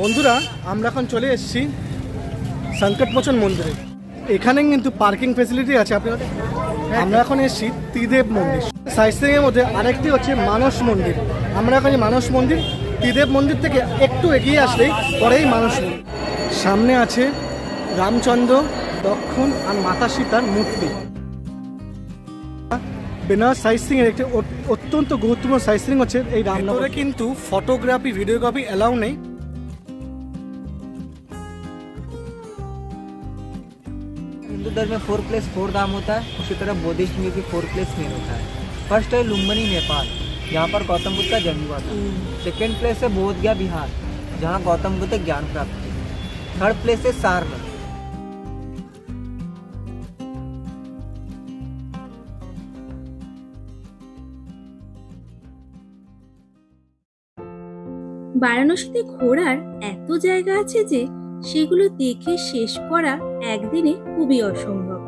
বন্ধুরা আমরা এখন চলে এসেছি সংকটমোচন মন্দিরে। এখানে কিন্তু পার্কিং ফ্যাসিলিটি আছে আপনাদের। আমরা এখন এসেছি ত্রিদেব মন্দির। সাইটসিইং এর মধ্যে আরেকটি হচ্ছে মানস মন্দির। আমরা এখন মানস মন্দির, ত্রিদেব মন্দির থেকে একটু এগিয়ে আসলেই পরেই মানস মন্দির। সামনে আছে রামচন্দ্র, দক্ষিণ আর মাতা সীতার মূর্তি। বেনারস সাইটসিইং এর একটি অত্যন্ত গুরুত্বপূর্ণ সাইটসিইং হচ্ছে এই রামনগরে। কিন্তু ফটোগ্রাফি ভিডিওগ্রাফি অ্যালাউ নেই। हिंदू धर्म में 4+4 धाम होता है, उसी तरह बौद्धिज्म में भी 4+4 होता है। फर्स्ट है लुम्बिनी नेपाल, जहाँ पर गौतम बुद्ध का जन्म हुआ था। सेकेंड प्लेस है बोध गया बिहार, जहाँ गौतम बुद्ध ज्ञान प्राप्त किया। थर्ड प्लेस है सारनाथ। বারাণসীতে ঘোরার এত জায়গা আছে যে সেগুলো দেখে শেষ করা একদিনে খুবই অসম্ভব।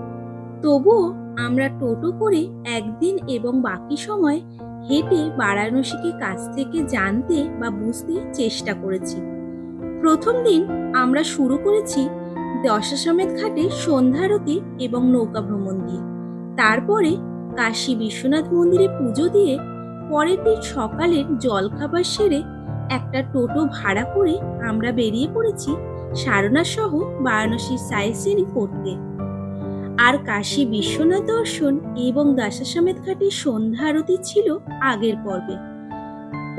তবুও আমরা টোটো করে একদিন এবং বাকি সময় হেঁটে বারাণসীকে কাছ থেকে জানতে বা বুঝতে চেষ্টা করেছি। প্রথম দিন আমরা শুরু করেছি দশাশ্বমেধ ঘাটে সন্ধ্যারতি এবং নৌকা ভ্রমণ দিয়ে। তারপরে কাশী বিশ্বনাথ মন্দিরে পুজো দিয়ে পরের দিন সকালের জলখাবার সেরে একটা টোটো ভাড়া করে আমরা বেরিয়ে পড়েছি সারনাথ সহ বারাণসীর সাইটসিইং করতে। আর কাশী বিশ্বনাথ দর্শন এবং দশাশ্বমেধ ঘাটের সন্ধ্যা আরতি ছিল আগের পর্বে।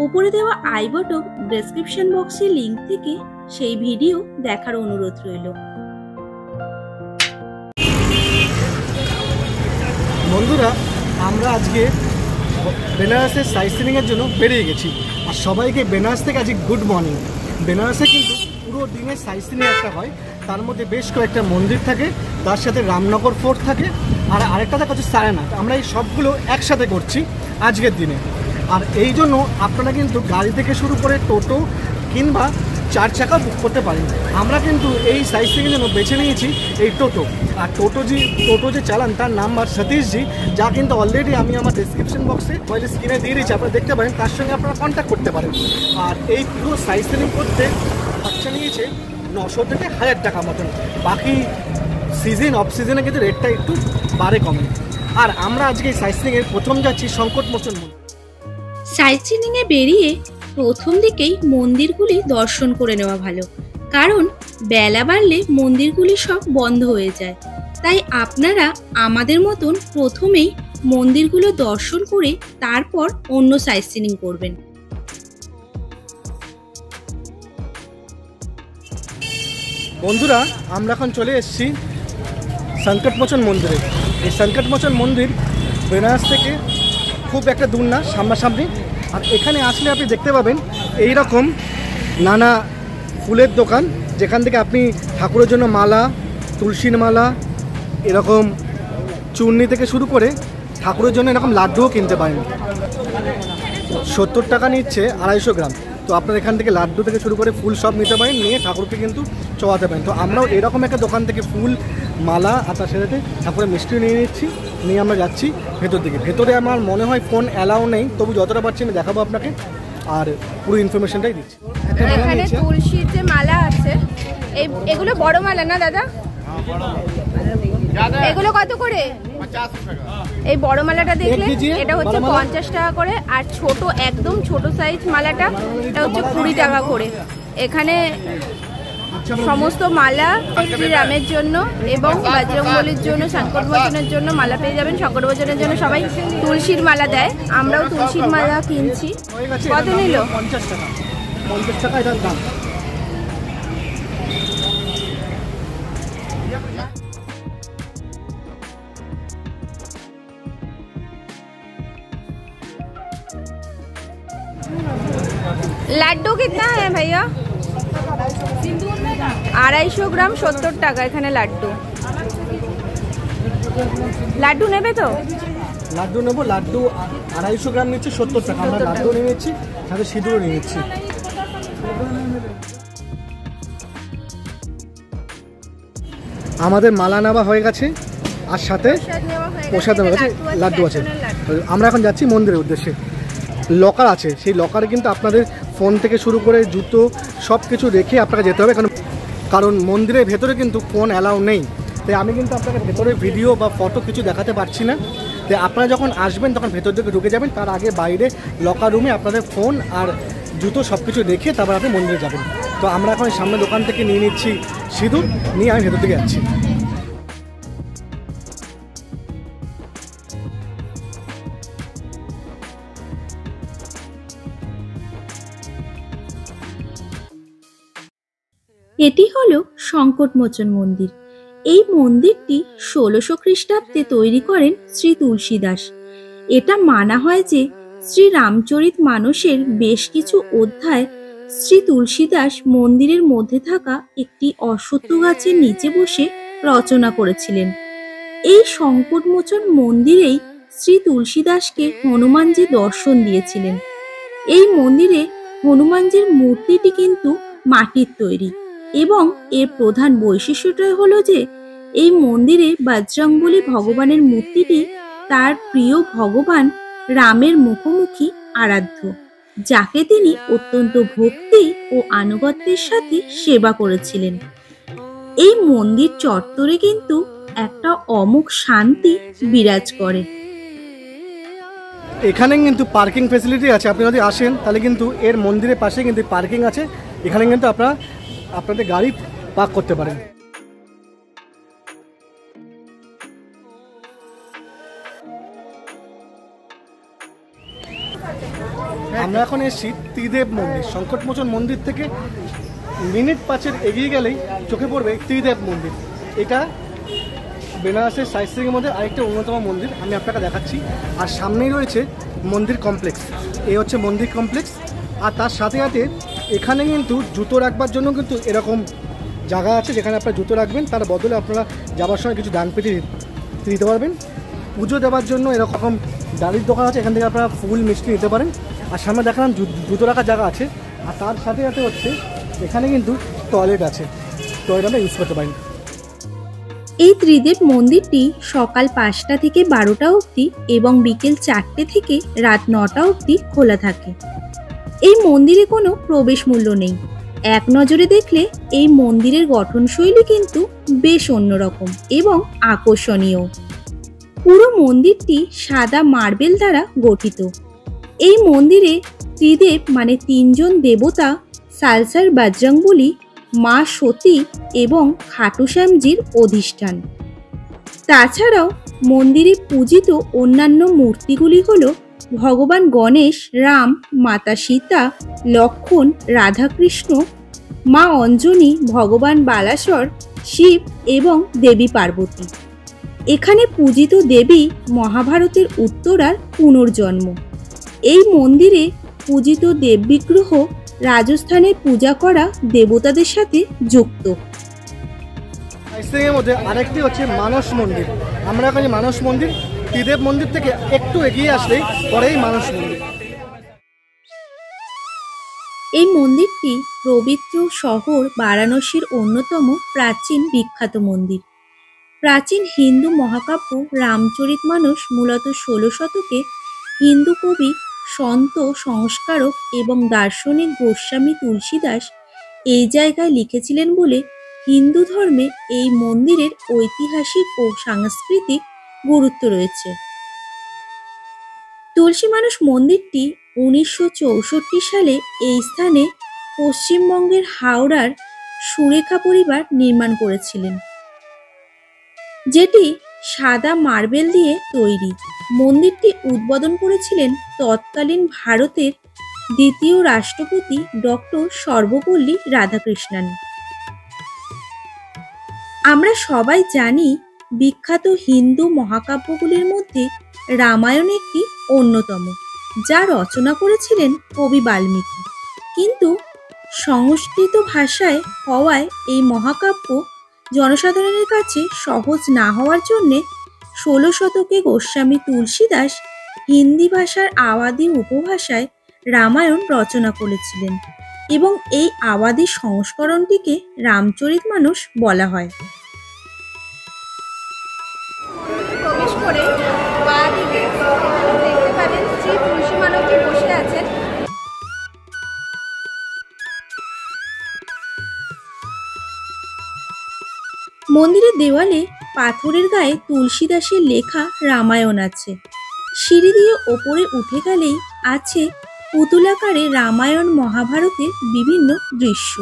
উপরে দেওয়া আই বটম ডেসক্রিপশন বক্সের লিংক থেকে সেই ভিডিও দেখার অনুরোধ রইল। বন্ধুরা আমরা আজকে বেনারসের সাইটসিইং এর জন্য বেরিয়ে গেছি। আর সবাইকে বেনারস থেকে আজকে গুড মর্নিং। বেনারসে কিন্তু পুরো দিনের সাইটসিইং একটা হয়, তার মধ্যে বেশ কয়েকটা মন্দির থাকে, তার সাথে রামনগর ফোর্ট থাকে, আর আরেকটা থাকে হচ্ছে সারনাথ। আমরা এই সবগুলো একসাথে করছি আজকের দিনে। আর এই জন্য আপনারা কিন্তু গাড়ি থেকে শুরু করে টোটো কিংবা 4 চাকা বুক করতে পারেন। আমরা কিন্তু এই সাইটসিইংয়ের জন্য বেছে নিয়েছি এই টোটো। আর টোটো যে চালান তার নাম্বার সতীশজি, যা কিন্তু অলরেডি আমি আমার ডেসক্রিপশন বক্সে মোবাইলের স্ক্রিনে দিয়ে দিয়েছি, আপনারা দেখতে পারেন। তার সঙ্গে আপনারা কন্ট্যাক্ট করতে পারেন। আর এই পুরো সাইটসিইং করতে খরচা নিয়েছে 900 থেকে 1000 টাকা মতন। বাকি সিজন অফ সিজনে কিন্তু রেটটা একটু বাড়ে কমে। আর আমরা আজকে এই সাইটসিইংয়ের প্রথম যাচ্ছি সংকটমোচন মন্দির। সাইটসিইংয়ে বেরিয়ে প্রথম দিকেই মন্দিরগুলি দর্শন করে নেওয়া ভালো, কারণ বেলা বাড়লে মন্দিরগুলি সব বন্ধ হয়ে যায়। তাই আপনারা আমাদের মতন প্রথমেই মন্দিরগুলো দর্শন করে তারপর অন্য সাইটসিইং করবেন। বন্ধুরা আমরা এখন চলে এসেছি সংকটমোচন মন্দিরে। এই সংকটমোচন মন্দির বেনারস থেকে খুব একটা দূর না, সামনাসামনি। আর এখানে আসলে আপনি দেখতে পাবেন এই রকম নানা ফুলের দোকান, যেখান থেকে আপনি ঠাকুরের জন্য মালা, তুলসীর মালা, এরকম চূর্ণি থেকে শুরু করে ঠাকুরের জন্য এরকম লাড্ডুও কিনতে পারেন। 70 টাকা নিচ্ছে 250 গ্রাম। তো আপনারা এখান থেকে লাড্ডু থেকে শুরু করে ফুল সব নিতে পারেন, নিয়ে ঠাকুরকে কিন্তু চড়াতে পারেন। তো আমরাও এরকম একটা দোকান থেকে ফুল, মালা আর তার সাথে ঠাকুরের মিষ্টিও নিয়ে নিচ্ছি। নিয়ে আমরা যাচ্ছি ভেতর দিকে। ভেতরে আমার মনে হয় ফোন অ্যালাউ নেই, তবু যতটা পারছি আমি দেখাবো আপনাকে, আর পুরো ইনফরমেশনটাই দিচ্ছি। এখানে তুলসীর যে মালা আছে, এগুলো বড় মালা না দাদা? এগুলো কত করে? 50 টাকা। এই বড় মালাটা দেখলে এটা হচ্ছে 50 টাকা করে, আর ছোট একদম ছোট সাইজ মালাটা এটা হচ্ছে 20 টাকা করে। এখানে সমস্ত মালা শ্রীরামের জন্য এবং বজরংবলীর জন্য, সংকটমোচনের জন্য মালা পেয়ে যাবেন। সংকটমোচনের জন্য সবাই তুলসীর মালা দেয়, আমরাও তুলসীর মালা কিনছি। কত নিল? 50 টাকা। 50 টাকা এটার দাম। লাড্ডু कितना है भैया? 250 গ্রাম 70 টাকা এখানে লাড্ডু। লাড্ডু নেবে তো? লাড্ডু নেবো। লাড্ডু 250 গ্রাম নিচ্ছে 70 টাকা। আমরা লাড্ডু নিয়ে নিচ্ছি, সাথে সিঁদুরও নিয়ে নিচ্ছি। আমাদের মালা নেওয়া হয়ে গেছে, আর সাথে প্রসাদ নেওয়া গেছে, লাড্ডু আছে। আমরা এখন যাচ্ছি মন্দিরের উদ্দেশ্যে। লকার আছে, সেই লকারে কিন্তু আপনাদের ফোন থেকে শুরু করে জুতো সব কিছু রেখে আপনাকে যেতে হবে, কারণ মন্দিরের ভেতরে কিন্তু ফোন অ্যালাউ নেই। তাই আমি কিন্তু আপনাকে ভেতরে ভিডিও বা ফটো কিছু দেখাতে পারছি না। তাই আপনারা যখন আসবেন তখন ভেতর দিকে ঢুকে যাবেন, তার আগে বাইরে লকার রুমে আপনাদের ফোন আর জুতো সব কিছু রেখে তারপর আপনি মন্দিরে যাবেন। তো আমরা এখন সামনে দোকান থেকে নিয়ে নিচ্ছি সিঁদুর, নিয়ে আমি ভেতর দিকে যাচ্ছি। এটি হলো সংকটমোচন মন্দির। এই মন্দিরটি 1600 খ্রিস্টাব্দে তৈরি করেন শ্রী তুলসীদাস। এটা মানা হয় যে শ্রী রামচরিত মানসের বেশ কিছু অধ্যায় শ্রী তুলসীদাস মন্দিরের মধ্যে থাকা একটি অশ্বত্থ গাছের নিচে বসে রচনা করেছিলেন। এই সংকটমোচন মন্দিরেই শ্রী তুলসীদাসকে হনুমানজি দর্শন দিয়েছিলেন। এই মন্দিরে হনুমানজির মূর্তিটি কিন্তু মাটির তৈরি এবং এর প্রধান বৈশিষ্ট্যটাই হলো যে এই মন্দিরে বজরংবলী ভগবানের মূর্তিটি তার প্রিয় ভগবান রামের মুখোমুখি আরাধ্য, যাকে তিনি অত্যন্ত ভক্তি ও আনুগত্যের সাথে সেবা করেছিলেন। এই মন্দির চত্বরে কিন্তু একটা অমোঘ শান্তি বিরাজ করে। এখানে কিন্তু পার্কিং ফেসিলিটি আছে, আপনি যদি আসেন তাহলে কিন্তু এর মন্দিরের পাশে কিন্তু পার্কিং আছে, এখানে কিন্তু আপনারা আপনাদের গাড়ি পার্ক করতে পারেন। আমরা এখন এসেছি ত্রিদেব মন্দির। সংকটমোচন মন্দির থেকে মিনিট 5 এগিয়ে গেলেই চোখে পড়বে ত্রিদেব মন্দির। এটা বেনারসের সাইট সিইংয়ের মধ্যে আরেকটা অন্যতম মন্দির, আমি আপনাকে দেখাচ্ছি। আর সামনেই রয়েছে মন্দির কমপ্লেক্স, এই হচ্ছে মন্দির কমপ্লেক্স। আর তার সাথে সাথে এখানে কিন্তু জুতো রাখবার জন্য কিন্তু এরকম জায়গা আছে যেখানে আপনারা জুতো রাখবেন, তার বদলে আপনারা যাওয়ার সময় কিছু দান পেটি দিতে পারবেন। পুজো দেওয়ার জন্য এরকম ডালির দোকান আছে, এখান থেকে আপনারা ফুল মিষ্টি নিতে পারেন। আর সামনে দেখালাম জুতো রাখার জায়গা আছে। আর তার সাথে সাথে হচ্ছে এখানে কিন্তু টয়লেট আছে, টয়লেট আমরা ইউজ করতে পারেন। এই ত্রিদেব মন্দিরটি সকাল 5টা থেকে 12টা অবধি এবং বিকেল 4টে থেকে রাত 9টা অবধি খোলা থাকে। এই মন্দিরে কোনো প্রবেশ মূল্য নেই। এক নজরে দেখলে এই মন্দিরের গঠনশৈলী কিন্তু বেশ অন্যরকম এবং আকর্ষণীয়। পুরো মন্দিরটি সাদা মার্বেল দ্বারা গঠিত। এই মন্দিরে ত্রিদেব মানে 3 জন দেবতা সালসার বজরংবলী, মা সতী এবং খাটুশ্যামজির অধিষ্ঠান। তাছাড়াও মন্দিরে পূজিত অন্যান্য মূর্তিগুলি হল ভগবান গণেশ, রাম, মাতা সীতা, লক্ষ্মণ, রাধাকৃষ্ণ, মা অঞ্জনী, ভগবান বালাসর, শিব এবং দেবী পার্বতী। এখানে পূজিত দেবী মহাভারতের উত্তরার পুনর্জন্ম। এই মন্দিরে পূজিত দেববিগ্রহ রাজস্থানে পূজা করা দেবতাদের সাথে যুক্ত। সাইটসিইংয়ের মধ্যে আরেকটি হচ্ছে মানস মন্দির। আমরা এখন মানস মন্দির, ত্রিদেব মন্দির থেকে একটু এগিয়ে আসলেই পরেই মানস মন্দির। এই মন্দিরটি পবিত্র শহর বারাণসীর অন্যতম প্রাচীন বিখ্যাত মন্দির। প্রাচীন হিন্দু মহাকাব্য রামচরিতমানস মূলত 16 শতকে হিন্দু কবি, সন্ত, সংস্কারক এবং দার্শনিক গোস্বামী তুলসীদাস এই জায়গায় লিখেছিলেন বলে হিন্দু ধর্মে এই মন্দিরের ঐতিহাসিক ও সাংস্কৃতিক গুরুত্ব রয়েছে। তুলসী মানস মন্দিরটি 1964 সালে এই স্থানে পশ্চিমবঙ্গের হাওড়ার সুরেখা পরিবার নির্মাণ করেছিলেন, যেটি সাদা মার্বেল দিয়ে তৈরি। মন্দিরটি উদ্বোধন করেছিলেন তৎকালীন ভারতের দ্বিতীয় রাষ্ট্রপতি ডক্টর সর্বপল্লী রাধাকৃষ্ণন। আমরা সবাই জানি বিখ্যাত হিন্দু মহাকাব্যগুলির মধ্যে রামায়ণ একটি অন্যতম, যা রচনা করেছিলেন কবি বাল্মীকি। কিন্তু সংস্কৃত ভাষায় হওয়ায় এই মহাকাব্য জনসাধারণের কাছে সহজ না হওয়ার জন্যে 16 শতকে গোস্বামী তুলসীদাস হিন্দি ভাষার আওয়াধি উপভাষায় রামায়ণ রচনা করেছিলেন এবং এই আওয়াধি সংস্করণটিকে রামচরিতমানস বলা হয়। প্রবেশ করে বাঁ দিকে দেখতে পাবেন শ্রী তুলসী মানবজি বসে আছেন। মন্দিরের দেওয়ালে পাথরের গায়ে তুলসীদাসের লেখা রামায়ণ আছে। সিঁড়ি দিয়ে ওপরে উঠে গেলেই আছে পুতুলাকারে রামায়ণ মহাভারতের বিভিন্ন দৃশ্য।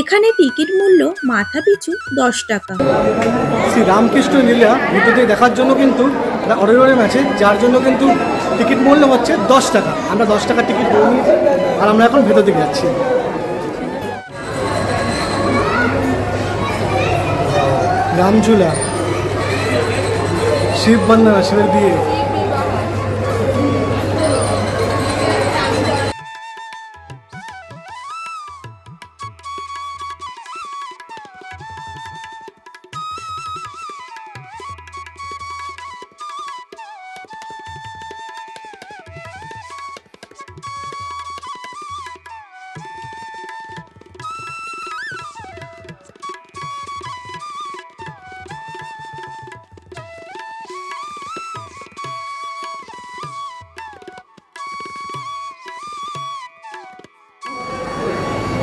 এখানে টিকিট মূল্য মাথাপিছু 10 টাকা। শ্রী রামকৃষ্ণ লীলা ভিতর দিয়ে দেখার জন্য কিন্তু অডিটোরিয়াম আছে, যার জন্য কিন্তু টিকিট মূল্য হচ্ছে 10 টাকা। আমরা 10 টাকার টিকিট করে নিয়েছি আর আমরা এখন ভেতর দিকে যাচ্ছি। রামঝুলা, শিব বন্দনা, শিবের বিয়ে।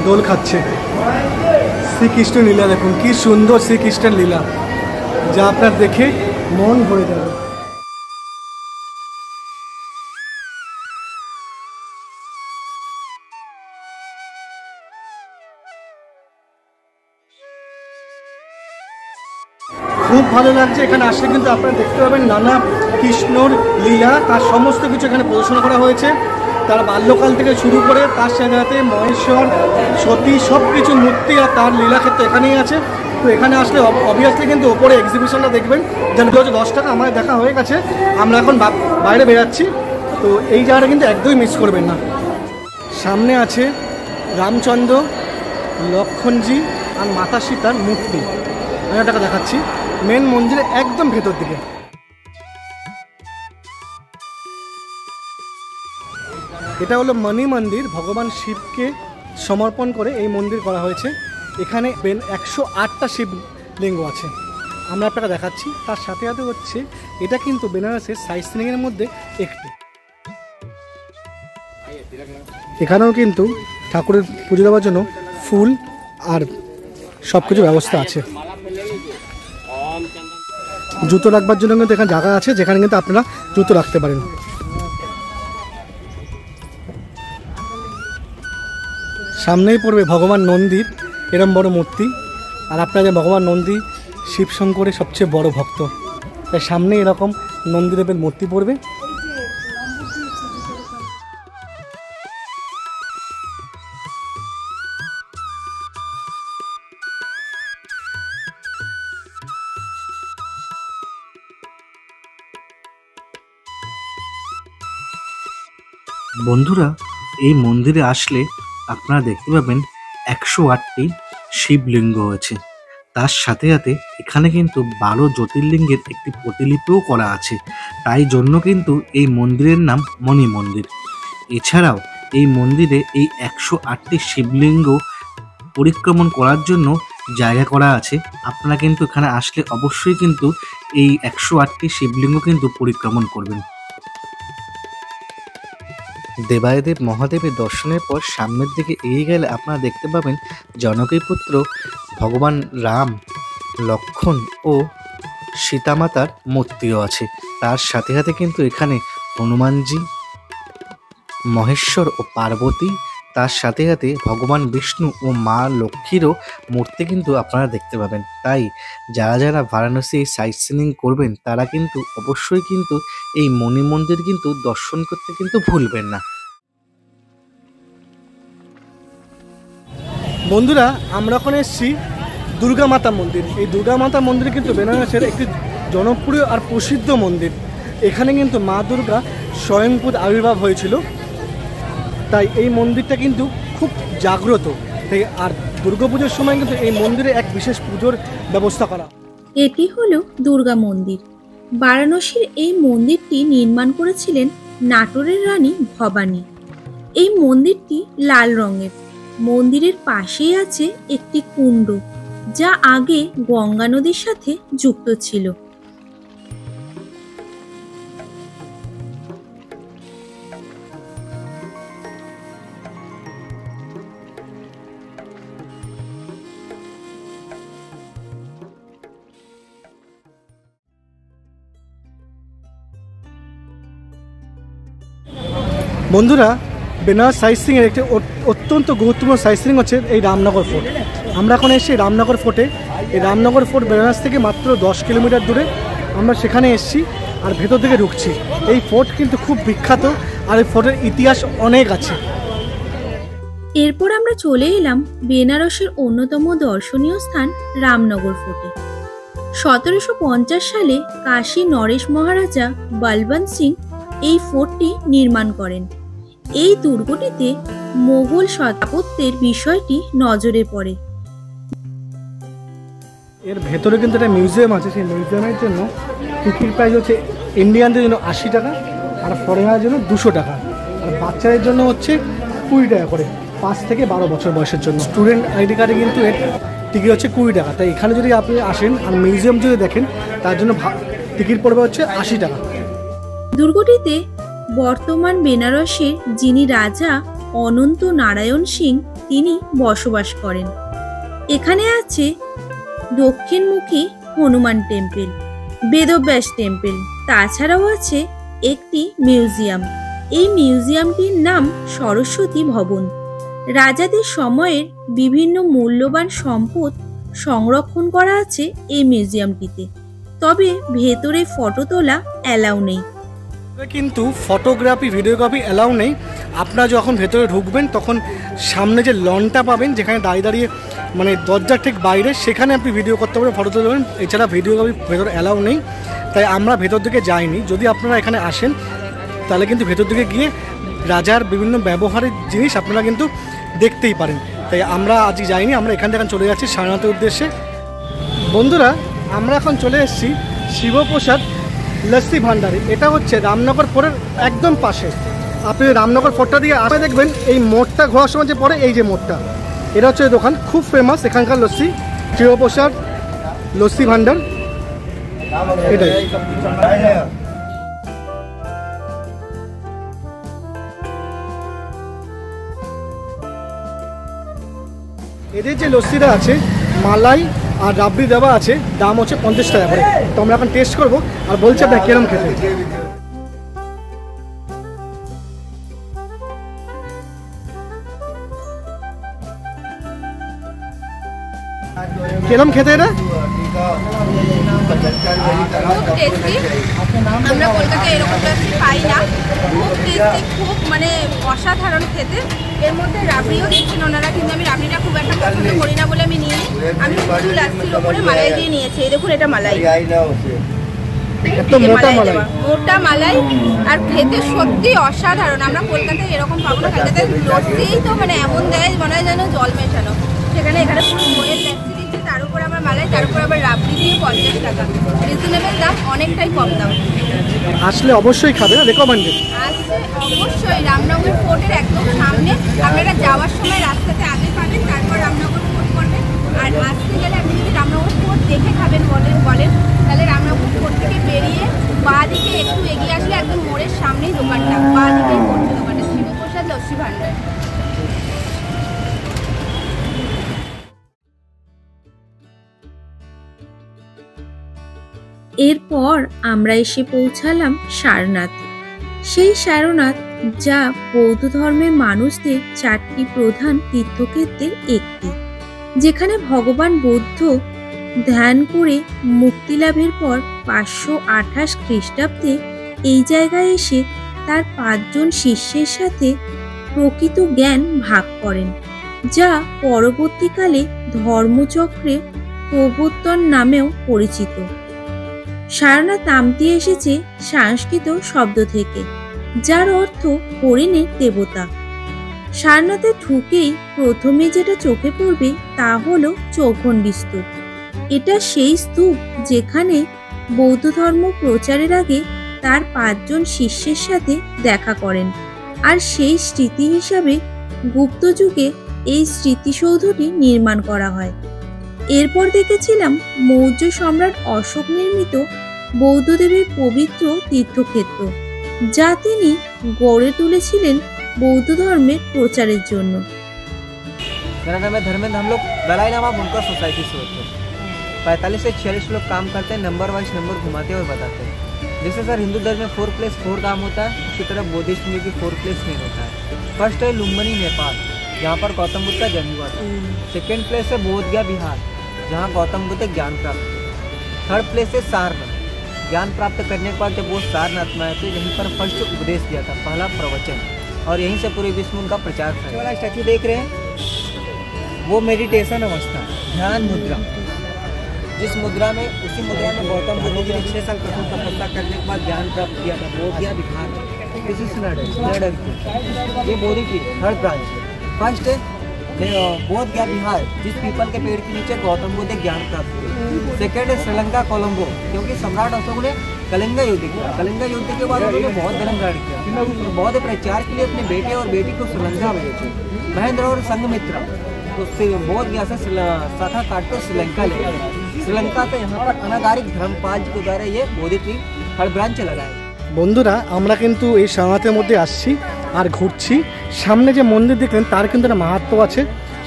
দোল খাচ্ছে। শ্রীকৃষ্ণ লীলা দেখুন, কি সুন্দর শ্রীকৃষ্ণের লীলা, যা আপনার দেখে মন ভরে যাবে। খুব ভালো লাগছে। এখানে আসলে কিন্তু আপনারা দেখতে পাবেন নানা কৃষ্ণর লীলা, তার সমস্ত কিছু এখানে প্রদর্শন করা হয়েছে। তার বাল্যকাল থেকে শুরু করে তার সাথে মহেশ্বর, সতী, সব কিছু মূর্তি আর তার লীলাক্ষেত্র এখানেই আছে। তো এখানে আসলে অবভিয়াসলি কিন্তু ওপরে এক্সিবিশনটা দেখবেন, যেন 10 টাকা। আমার দেখা হয়ে গেছে, আমরা এখন বাইরে বেরাচ্ছি। তো এই জায়গাটা কিন্তু একদমই মিস করবেন না। সামনে আছে রামচন্দ্র, লক্ষ্মণজি আর মাতা সীতার মূর্তি। আমি এটাকে দেখাচ্ছি মেন মন্দিরে একদম ভেতর দিকে। এটা হলো মণি মন্দির, ভগবান শিবকে সমর্পণ করে এই মন্দির করা হয়েছে। এখানে 108টা শিবলিঙ্গ আছে, আমরা আপনাকে দেখাচ্ছি। তার সাথে সাথে হচ্ছে এটা কিন্তু বেনারসের সাইট সিইংয়ের মধ্যে একটি। এখানেও কিন্তু ঠাকুরের পুজো দেওয়ার জন্য ফুল আর সব কিছু ব্যবস্থা আছে। জুতো রাখবার জন্য কিন্তু এখানে জায়গা আছে, যেখানে কিন্তু আপনারা জুতো রাখতে পারেন। সামনেই পড়বে ভগবান নন্দীর এরম বড় মূর্তি। আর আপনারা যে ভগবান নন্দী শিব শঙ্করের সবচেয়ে বড় ভক্ত, তাই সামনে এরকম নন্দীদেবের মূর্তি পড়বে। বন্ধুরা, এই মন্দিরে আসলে আপনারা দেখতে পাবেন 108টি শিবলিঙ্গ হয়েছে। তার সাথে সাথে এখানে কিন্তু 12 জ্যোতির্লিঙ্গের একটি প্রতিলিপিও করা আছে। তাই জন্য কিন্তু এই মন্দিরের নাম মণি মন্দির। এছাড়াও এই মন্দিরে এই 108টি শিবলিঙ্গ পরিক্রমণ করার জন্য জায়গা করা আছে। আপনারা কিন্তু এখানে আসলে অবশ্যই কিন্তু এই 108টি শিবলিঙ্গ কিন্তু পরিক্রমণ করবেন। দেবায়দেব মহাদেবের দর্শনের পর সামনের দিকে এগিয়ে গেলে আপনারা দেখতে পাবেন জনকের পুত্র ভগবান রাম, লক্ষ্মণ ও সীতামাতার মূর্তিও আছে। তার সাথে সাথে কিন্তু এখানে হনুমানজি, মহেশ্বর ও পার্বতী, তার সাথে সাথে ভগবান বিষ্ণু ও মা লক্ষ্মীরও মূর্তি কিন্তু আপনারা দেখতে পাবেন। তাই যারা যারা বারাণসী সাইট সিইং করবেন তারা কিন্তু অবশ্যই কিন্তু এই মণি মন্দির কিন্তু দর্শন করতে কিন্তু ভুলবেন না। বন্ধুরা, আমরা এখন এসেছি দুর্গা মাতা মন্দির। এই দুর্গা মাতা মন্দির কিন্তু বেনারসের একটি জনপ্রিয় আর প্রসিদ্ধ মন্দির। এখানে কিন্তু মা দুর্গা স্বয়ংভূত আবির্ভাব হয়েছিল, তাই এই মন্দিরটা কিন্তু খুব জাগ্রত। তাই আর দুর্গাপুজোর সময় কিন্তু এই মন্দিরে এক বিশেষ পুজোর ব্যবস্থা করা। এটি হলো দুর্গা মন্দির। বারাণসীর এই মন্দিরটি নির্মাণ করেছিলেন নাটোরের রানী ভবানী। এই মন্দিরটি লাল রঙের। মন্দিরের পাশেই আছে একটি কুণ্ড, যা আগে গঙ্গা নদীর সাথে যুক্ত ছিল। বন্ধুরা, বেনারস সাইট সিইংয়ের একটি অত্যন্ত গুরুত্বপূর্ণ সাইট সিইং হচ্ছে এই রামনগর ফোর্ট। আমরা এখন এসেছি রামনগর ফোর্টে। এই রামনগর ফোর্ট বেনারস থেকে মাত্র 10 কিলোমিটার দূরে। আমরা সেখানে এসেছি আর ভেতর দিকে ঢুকছি। এই ফোর্ট কিন্তু খুব বিখ্যাত আর এই ফোর্টের ইতিহাস অনেক আছে। এরপর আমরা চলে এলাম বেনারসের অন্যতম দর্শনীয় স্থান রামনগর ফোর্টে। 1750 সালে কাশী নরেশ মহারাজা বলবন্ত সিং এই ফোর্টটি নির্মাণ করেন। এই দুর্গটিতে মোগল স্থাপত্যের বিষয়টি নজরে পড়ে। এর ভেতরে কিন্তু একটা মিউজিয়াম আছে। সেই মিউজিয়ামের জন্য টিকিট প্রাইস হচ্ছে ইন্ডিয়ানদের জন্য 80 টাকা, আর ফরেনারের জন্য 200 টাকা, আর বাচ্চাদের জন্য হচ্ছে 20 টাকা করে, 5 থেকে 12 বছর বয়সের জন্য। স্টুডেন্ট আইডি কার্ডে কিন্তু এর টিকিট হচ্ছে 20 টাকা। তাই এখানে যদি আপনি আসেন আর মিউজিয়াম যদি দেখেন, তার জন্য টিকিট পড়বে হচ্ছে 80 টাকা। দুর্গটিতে বর্তমান বেনারসের যিনি রাজা অনন্ত নারায়ণ সিং তিনি বসবাস করেন। এখানে আছে দক্ষিণমুখী হনুমান টেম্পল, বেদব্যাস টেম্পল, তাছাড়াও আছে একটি মিউজিয়াম। এই মিউজিয়ামটির নাম সরস্বতী ভবন। রাজাদের সময়ের বিভিন্ন মূল্যবান সম্পদ সংরক্ষণ করা আছে এই মিউজিয়ামটিতে। তবে ভেতরে ফটো তোলা অ্যালাউ নেই। কিন্তু ফটোগ্রাফি ভিডিওগ্রাফি অ্যালাউ নেই। আপনারা যখন ভেতরে ঢুকবেন তখন সামনে যে লনটা পাবেন, যেখানে দাঁড়িয়ে দাঁড়িয়ে মানে দরজার ঠিক বাইরে, সেখানে আপনি ভিডিও করতে পারবেন, ফটো তুলতে পারবেন। এছাড়া ভিডিওগ্রাফি ভেতরে অ্যালাউ নেই। তাই আমরা ভেতর দিকে যাইনি। যদি আপনারা এখানে আসেন তাহলে কিন্তু ভেতর দিকে গিয়ে রাজার বিভিন্ন ব্যবহারের জিনিস আপনারা কিন্তু দেখতেই পারেন। তাই আমরা আজকে যাইনি, আমরা এখান থেকে চলে যাচ্ছি সারনাথের উদ্দেশ্যে। বন্ধুরা, আমরা এখন চলে এসেছি শিবপ্রসাদ লস্যি ভান্ডারে। এটা হচ্ছে রামনগর ফোর্টের একদম পাশে। আপনি রামনগর ফোর্টটা দিয়ে আসে দেখবেন এই মোড়টা ঘোরার সময় যে পরে, এই যে মোড়টা, এটা হচ্ছে দোকান খুব ফেমাস এখানকার লস্যি, শিবপ্রসাদ লস্যি ভান্ডার। এটাই এদের যে লস্যিটা আছে, মালাই আর রাবড়ি দেওয়া আছে, দাম হচ্ছে 50 টাকা করে। তো আমরা এখন টেস্ট করবো আর বলছি আপনার কিরম খেতে। কিরম খেতে এটা? খুব টেস্টি। আমরা কলকাতায় এরকম লস্যি পাই না। খুব টেস্টি, খুব মানে অসাধারণ খেতে। এর মধ্যে রাবড়িও দিচ্ছেন ওনারা, কিন্তু আমি রাবড়িটা খুব একটা পছন্দ করি না বলে আমি নিই। আমি শুধু লস্যির ওপরে মালাই দিয়ে নিয়েছি। এই দেখুন, এটা মালাই, মোটা মালাই, আর খেতে সত্যি অসাধারণ। আমরা কলকাতায় এরকম পাবো না। কলকাতায় লস্যিই তো মানে এমন দেয় মনে হয় যেন জল মেশানো। সেখানে এখানে পুরো মোড়ের লস্যি দিচ্ছে, তার উপর আবার মালাই, তার উপর আবার রাবড়ি দিয়ে 50 টাকা। রিজনেবল দাম, অনেকটাই কম দাম। আসলে অবশ্যই খাবে, রেকমেন্ডেড। আসলে অবশ্যই রামনগর ফোর্টের একদম সামনে। আপনারা যাওয়ার সময় রাস্তাতে আগে পাবেন, তারপর রামনগর ফোর্ট করবেন। আর আসতে গেলে আপনি যদি রামনগর ফোর্ট দেখে খাবেন বলেন, তাহলে রামনগর ফোর্ট থেকে বেরিয়ে বাঁ দিকে একটু এগিয়ে আসলে একদম মোড়ের সামনেই দোকানটা, বাঁ দিকেই পড়ছে দোকানটা, শিবপ্রসাদ লস্যি ভান্ডার। এরপর আমরা এসে পৌঁছালাম সারনাথ। সেই সারনাথ যা বৌদ্ধ ধর্মের মানুষদের 4টি প্রধান তীর্থক্ষেত্রের একটি, যেখানে ভগবান বুদ্ধ ধ্যান করে মুক্তি লাভের পর 528 খ্রিস্টাব্দে এই জায়গায় এসে তার 5 জন শিষ্যের সাথে প্রকৃত জ্ঞান ভাগ করেন, যা পরবর্তীকালে ধর্মচক্রে প্রবর্তন নামেও পরিচিত। সারনাথ নামটি এসেছে সংস্কৃত শব্দ থেকে, যার অর্থ হরিণের দেবতা। সারনাথে ঢুকেই প্রথমে যেটা চোখে পড়বে তা হলো চৌখণ্ডী স্তূপ। এটা সেই স্তূপ যেখানে বৌদ্ধ ধর্ম প্রচারের আগে তার 5 জন শিষ্যের সাথে দেখা করেন, আর সেই স্মৃতি হিসাবে গুপ্ত যুগে এই স্মৃতিসৌধটি নির্মাণ করা হয়। এরপর দেখেছিলাম মৌর্য সম্রাট অশোক নির্মিত বৌদ্ধদেবের পবিত্র তীর্থক্ষেত্র, যা তিনি গড়ে তুলেছিলেন বৌদ্ধ ধর্মের প্রচারের জন্য। मेरा नाम है धर्मेंद्र। हम लोग दलाई लामा बुनकर सोसाइटी से होते हैं। 45 से 46 लोग काम करते हैं, नंबर वाइज नंबर घुमाते हुए बताते हैं। जैसे सर हिंदू धर्म में 4 प्लेस 4 धाम होता है, उसी तरह बौद्धिस्ट में भी 4 प्लेस मेन होता है। फर्स्ट है लुम्बिनी नेपाल, जहाँ पर गौतम बुद्ध का जन्म हुआ था। सेकेंड प्लेस है बोध गया बिहार, जहाँ गौतम बुद्ध ज्ञान प्राप्त किया। थर्ड प्लेस है सारनाथ, ज्ञान प्राप्त करने के बाद जब वो सारनाथ में आए थे, यहीं पर फर्स्ट उपदेश दिया था, पहला प्रवचन, और यहीं से पूरे विश्व में उनका प्रचार था। वाला स्टैचू देख रहे हैं, वो मेडिटेशन अवस्था, ध्यान मुद्रा। जिस मुद्रा में, उसी मुद्रा में गौतम बुद्ध जी ने 6 साल कठोर तपस्या करने के बाद ज्ञान प्राप्त किया था, बोध गया बिहार। ये बोधि की थर्ड ब्रांच। फर्स्ट है बोध गया बिहार, जिस पीपल के पेड़ के नीचे गौतम बुद्ध ज्ञान प्राप्त किया। सेकेंड है श्रीलंका कोलंबो, क्योंकि सम्राट अशोक ने कलिंगा युद्ध किया। कलिंगा युद्ध के बाद उन्होंने बौद्ध धर्म ग्रहण किया। बौद्ध प्रचार के लिए अपने बेटे और बेटी को श्रीलंका भेजे। महेंद्र और संघमित्रा तो बोध गया से शाखा काट कर श्रीलंका ले गए। श्रीलंका पे यहाँ पर अनागारिक धर्मपाल जी के द्वारा ये बोधि ट्री थर्ड ब्रांच लगाया। বন্ধুরা আমরা কিন্তু এই সারনাথের মধ্যে আসছি আর ঘুরছি। সামনে যে মন্দির দেখলেন তার কিন্তু একটা মাহাত্ম্য আছে।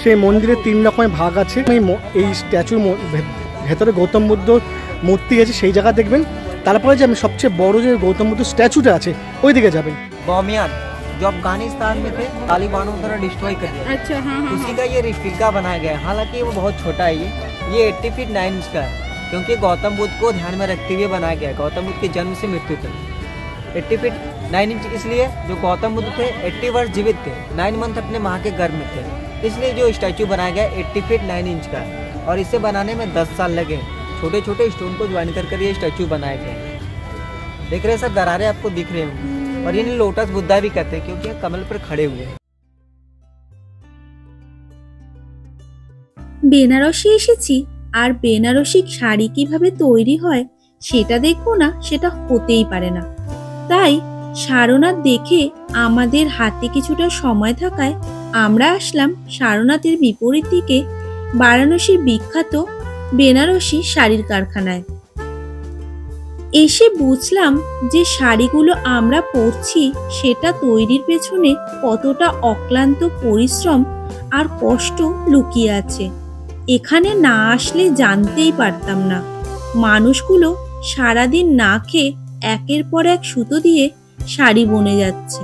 সেই মন্দিরে 3 রকমের ভাগ আছে। এই স্ট্যাচুর ভেতরে গৌতম বুদ্ধ মূর্তি আছে, সেই জায়গা দেখবেন। তারপরে যে আমি সবচেয়ে বড় যে গৌতম বুদ্ধ স্ট্যাচুটা আছে ওই দিকে যাবেন। बामियान जो अफगानिस्तान में थे, तालिबानों द्वारा डिस्ट्रॉय कर दिया। अच्छा, हाँ हाँ। उसी का ये रेप्लिका बनाया गया है। हालांकि वो बहुत छोटा है, ये 80 फीट 9 इंच का है, क्योंकि गौतम बुद्ध को ध्यान में रखते हुए बनाया गया है। गौतम बुद्ध के जन्म से मृत्यु तक 80 फीट 9 इंच, इसलिए जो गौतम बुद्ध थे 80 वर्ष जीवित थे, 9 मंथ अपने माँ के गर्भ में थे, इसलिए जो स्टैचू बनाया गया 80 फीट 9 इंच का है। और इसे बनाने में 10 साल लगे। छोटे छोटे स्टोन को ज्वाइन कर ये स्टैचू बनाए गए। देख रहे हैं सर, दरारें आपको दिख रहे होंगे, और इन्हें लोटस बुद्धा भी कहते हैं, क्योंकि कमल पर खड़े हुए हैं। বেনারসে এসেছি আর বেনারসি শাড়ি কিভাবে তৈরি হয় সেটা দেখবো না, সেটা হতেই পারে না। তাই সারনাথ দেখে আমাদের হাতে কিছুটা সময় থাকায় আমরা আসলাম সারনাথের বিপরীত দিকে বারাণসীর বিখ্যাত বেনারসি শাড়ির কারখানায়। এসে বুঝলাম যে শাড়িগুলো আমরা পরছি সেটা তৈরির পেছনে কতটা অক্লান্ত পরিশ্রম আর কষ্ট লুকিয়ে আছে। এখানে না আসলে জানতেই পারতাম না। মানুষগুলো সারাদিন না খেয়ে একের পর এক সুতো দিয়ে শাড়ি বুনে যাচ্ছে।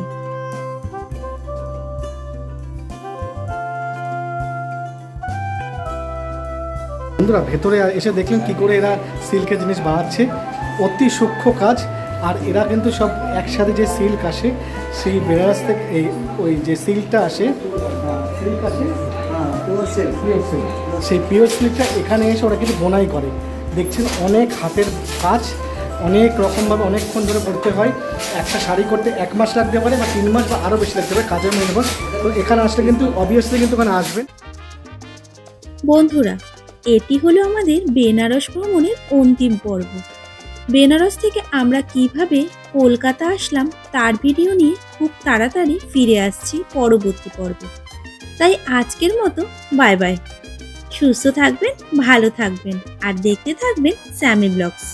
বন্ধুরা ভেতরে এসে দেখলেন কি করে এরা সিল্কের জিনিস বানাচ্ছে। অতি সূক্ষ্ম কাজ। আর এরা কিন্তু সব একসাথে যে সিল্ক আসে, সেই বেনারস থেকে ওই যে সিল্কটা আসে, সিল্ক আসে, সেই পিওর সিল্কটা এখানে এসে ওরা কিন্তু বোনাই করে। দেখছেন অনেক হাতের কাজ, অনেক রকমভাবে অনেকক্ষণ ধরে করতে হয়। একটা শাড়ি করতে 1 মাস লাগতে পারে, বা 3 মাস, বা আরও বেশি লাগতে পারে কাজের নির্ভর। তো এখানে আসলে কিন্তু অবভিয়াসলি কিন্তু ওখানে আসবেন। বন্ধুরা, এটি হলো আমাদের বেনারস ভ্রমণের অন্তিম পর্ব। বেনারস থেকে আমরা কিভাবে কলকাতা আসলাম তার ভিডিও নিয়ে খুব তাড়াতাড়ি ফিরে আসছি পরবর্তী পর্ব। তাই আজকের মতো বাই বাই। সুস্থ থাকবেন, ভালো থাকবেন, আর দেখতে থাকবেন স্যামি ব্লগস।